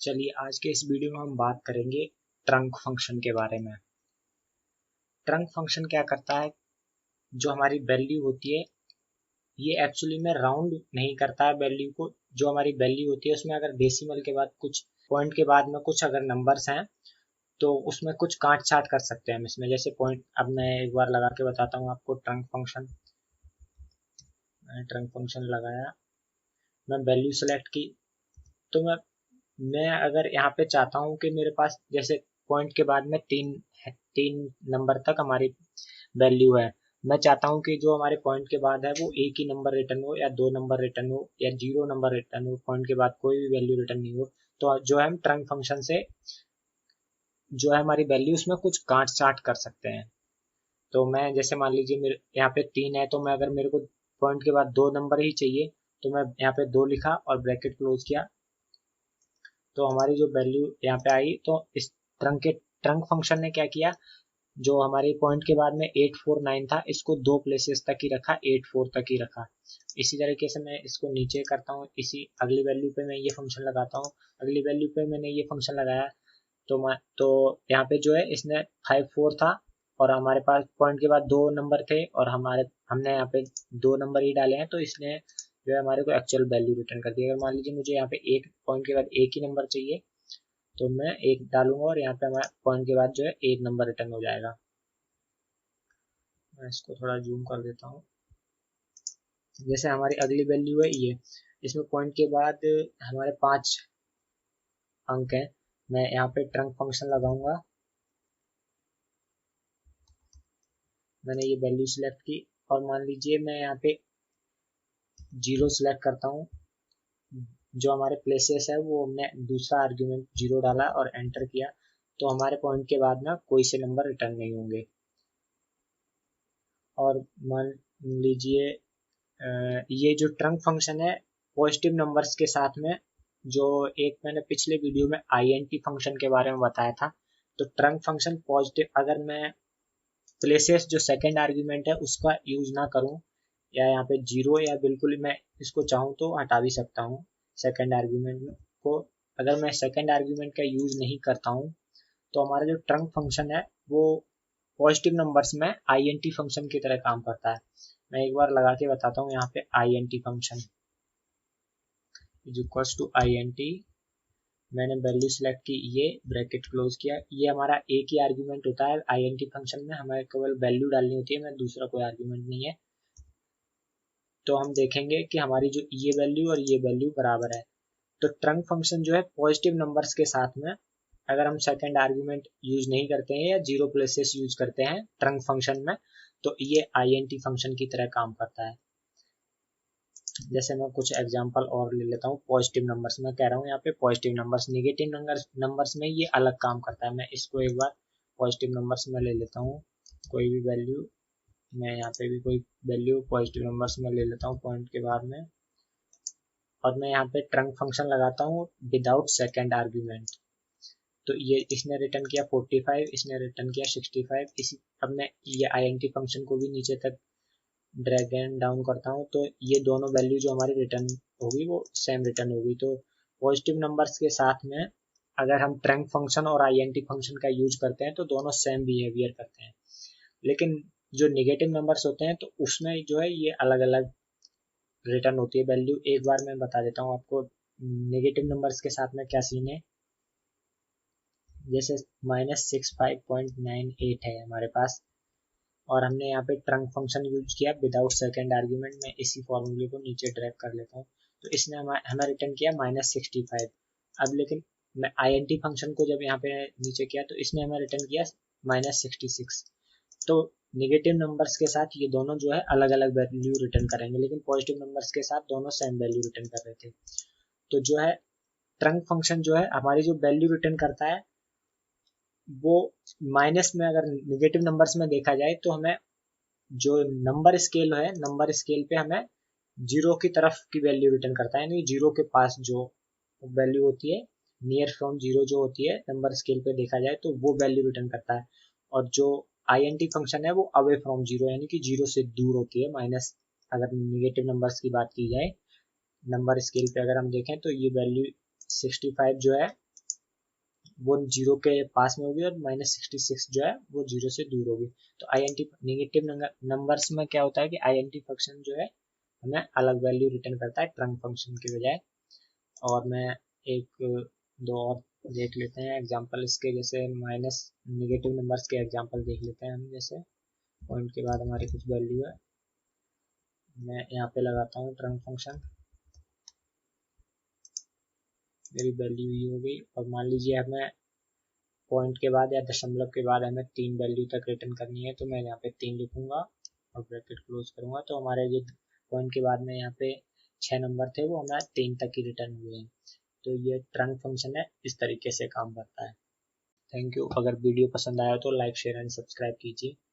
चलिए आज के इस वीडियो में हम बात करेंगे ट्रंक फंक्शन के बारे में। ट्रंक फंक्शन क्या करता है, जो हमारी वैल्यू होती है ये एक्चुअली में राउंड नहीं करता है वैल्यू को। जो हमारी वैल्यू होती है उसमें अगर डेसिमल के बाद कुछ पॉइंट के बाद में कुछ अगर नंबर्स हैं तो उसमें कुछ काट छाट कर सकते हैं हम इसमें, जैसे पॉइंट। अब मैं एक बार लगा के बताता हूँ आपको ट्रंक फंक्शन। मैंने ट्रंक फंक्शन लगाया, मैं वैल्यू सेलेक्ट की, तो मैं अगर यहाँ पे चाहता हूँ कि मेरे पास जैसे पॉइंट के बाद में तीन नंबर तक हमारी वैल्यू है, मैं चाहता हूँ कि जो हमारे पॉइंट के बाद है वो एक ही नंबर रिटर्न हो या दो नंबर रिटर्न हो या 0 नंबर रिटर्न हो, पॉइंट के बाद कोई भी वैल्यू रिटर्न नहीं हो। तो जो है हम ट्रंक फंक्शन से जो है हमारी वैल्यू उसमें कुछ काट छाट कर सकते हैं। तो मैं जैसे मान लीजिए मेरे यहाँ पे 3 है, तो मैं अगर मेरे को पॉइंट के बाद 2 नंबर ही चाहिए तो मैं यहाँ पे 2 लिखा और ब्रैकेट क्लोज किया, तो हमारी जो वैल्यू यहाँ पे आई। तो इस ट्रंक फंक्शन ने क्या किया, जो हमारे पॉइंट के बाद में 849 था इसको 2 प्लेसेस तक ही रखा, 84 तक ही रखा। इसी तरीके से मैं इसको नीचे करता हूँ, इसी अगली वैल्यू पे मैं ये फंक्शन लगाता हूँ, अगली वैल्यू पे मैंने ये फंक्शन लगाया। तो यहाँ पे जो है इसने 54 था और हमारे पास पॉइंट के बाद 2 नंबर थे और हमने यहाँ पे 2 नंबर ही डाले हैं, तो इसने जो है हमारे को एक्चुअल वैल्यू रिटर्न कर दी। अगर मान लीजिए मुझे यहाँ पे एक पॉइंट के बाद एक ही नंबर चाहिए तो मैं एक डालूंगा और यहाँ पे हमारे पॉइंट के बाद जो है एक नंबर रिटर्न हो जाएगा। मैं इसको थोड़ा जूम कर देता हूँ। जैसे हमारी अगली वैल्यू है ये, इसमें पॉइंट के बाद हमारे 5 अंक हैं। मैं यहाँ पे ट्रंक फंक्शन लगाऊंगा, मैंने ये वैल्यू सिलेक्ट की और मान लीजिए मैं यहाँ पे 0 सिलेक्ट करता हूँ। जो हमारे प्लेसेस है वो हमने दूसरा आर्ग्यूमेंट 0 डाला और एंटर किया, तो हमारे पॉइंट के बाद ना कोई से नंबर रिटर्न नहीं होंगे। और मान लीजिए ये जो ट्रंक फंक्शन है पॉजिटिव नंबर्स के साथ में, जो एक मैंने पिछले वीडियो में आईएनटी फंक्शन के बारे में बताया था, तो ट्रंक फंक्शन पॉजिटिव अगर मैं प्लेसेस जो सेकंड आर्ग्यूमेंट है उसका यूज ना करूं या यहाँ पे 0 या बिल्कुल मैं इसको चाहूँ तो हटा भी सकता हूँ सेकंड आर्ग्यूमेंट को। अगर मैं सेकंड आर्ग्यूमेंट का यूज नहीं करता हूँ तो हमारा जो ट्रंक फंक्शन है वो पॉजिटिव नंबर्स में आईएनटी फंक्शन की तरह काम करता है। मैं एक बार लगा के बताता हूँ, यहाँ पे INT function is equals to INT, मैंने वैल्यू सेलेक्ट की, ये ब्रैकेट क्लोज किया। ये हमारा एक ही आर्ग्यूमेंट होता है आईएनटी फंक्शन में, हमें केवल वैल्यू डालनी होती है, मैं दूसरा कोई आर्ग्यूमेंट नहीं है। तो हम देखेंगे कि हमारी जो ये वैल्यू और ये वैल्यू बराबर है। तो ट्रंक फंक्शन जो है पॉजिटिव नंबर्स के साथ में अगर हम सेकंड आर्ग्यूमेंट यूज नहीं करते हैं या 0 प्लेसेस यूज करते हैं ट्रंक फंक्शन में, तो ये आईएनटी फंक्शन की तरह काम करता है। जैसे मैं कुछ एग्जांपल और ले लेता हूँ पॉजिटिव नंबर्स में, कह रहा हूँ यहाँ पे पॉजिटिव नंबर्स, नेगेटिव नंबर्स में ये अलग काम करता है। मैं इसको एक बार पॉजिटिव नंबर्स में ले लेता हूँ, कोई भी वैल्यू, मैं यहाँ पे भी कोई वैल्यू पॉजिटिव नंबर्स में ले लेता हूँ पॉइंट के बाद में, और मैं यहाँ पे ट्रंक फंक्शन लगाता हूँ विदाउट सेकेंड आर्ग्यूमेंट। तो ये इसने रिटर्न किया 45, इसने रिटर्न किया 65। इसी अब मैं ये आईएनटी फंक्शन को भी नीचे तक ड्रैग एंड डाउन करता हूँ, तो ये दोनों वैल्यू जो हमारी रिटर्न होगी वो सेम रिटर्न होगी। तो पॉजिटिव नंबर्स के साथ में अगर हम ट्रंक फंक्शन और आईएनटी फंक्शन का यूज करते हैं तो दोनों सेम बिहेवियर करते हैं। लेकिन जो नेगेटिव नंबर्स होते हैं तो उसमें जो है ये अलग अलग रिटर्न होती है वैल्यू। एक बार मैं बता देता हूँ आपको नेगेटिव नंबर्स के साथ में क्या सीन है। जैसे -65.98 है हमारे पास और हमने यहाँ पे ट्रंक फंक्शन यूज किया विदाउट सेकेंड आर्ग्यूमेंट। मैं इसी फॉर्मूले को नीचे ड्रैग कर लेता हूँ, तो इसने हमें रिटर्न किया -65। अब लेकिन मैं आईएनटी फंक्शन को जब यहाँ पे नीचे किया तो इसने हमें रिटर्न किया -66। तो नेगेटिव नंबर्स के साथ ये दोनों जो है अलग अलग वैल्यू रिटर्न करेंगे, लेकिन पॉजिटिव नंबर्स के साथ दोनों सेम वैल्यू रिटर्न कर रहे थे। तो जो है ट्रंक फंक्शन जो है हमारी जो वैल्यू रिटर्न करता है वो माइनस में, अगर नेगेटिव नंबर्स में देखा जाए तो हमें जो नंबर स्केल है, नंबर स्केल पे हमें 0 की तरफ की वैल्यू रिटर्न करता है, यानी 0 के पास जो वैल्यू होती है नियर फ्रॉम 0 जो होती है नंबर स्केल पे देखा जाए तो वो वैल्यू रिटर्न करता है। और जो आईएनटी फंक्शन है वो अवे फ्रॉम 0 यानी कि 0 से दूर होती है, माइनस। अगर नेगेटिव नंबर्स की बात की जाए नंबर स्केल पे अगर हम देखें तो ये वैल्यू 65 जो है वो 0 के पास में होगी और -66 जो है वो 0 से दूर होगी। तो INT नेगेटिव नंबर्स में क्या होता है कि INT फंक्शन जो है हमें अलग वैल्यू रिटर्न करता है ट्रंक फंक्शन के बजाय। और मैं एक दो और देख लेते हैं एग्जांपल इसके, जैसे माइनस नेगेटिव नंबर्स के एग्जांपल देख लेते हैं हम। जैसे पॉइंट के बाद हमारी कुछ वैल्यू है, मैं यहाँ पे लगाता हूँ ट्रंक फंक्शन, मेरी वैल्यू ये हो गई। और मान लीजिए हमें पॉइंट के बाद या दशमलव के बाद हमें 3 वैल्यू तक रिटर्न करनी है, तो मैं यहाँ पे 3 लिखूंगा और ब्रैकेट क्लोज करूंगा। तो हमारे जो पॉइंट के बाद में यहाँ पे 6 नंबर थे वो हमारे 3 तक ही रिटर्न हुए हैं। तो ये ट्रंक फंक्शन है, इस तरीके से काम करता है। Thank you. अगर वीडियो पसंद आया तो लाइक शेयर एंड सब्सक्राइब कीजिए।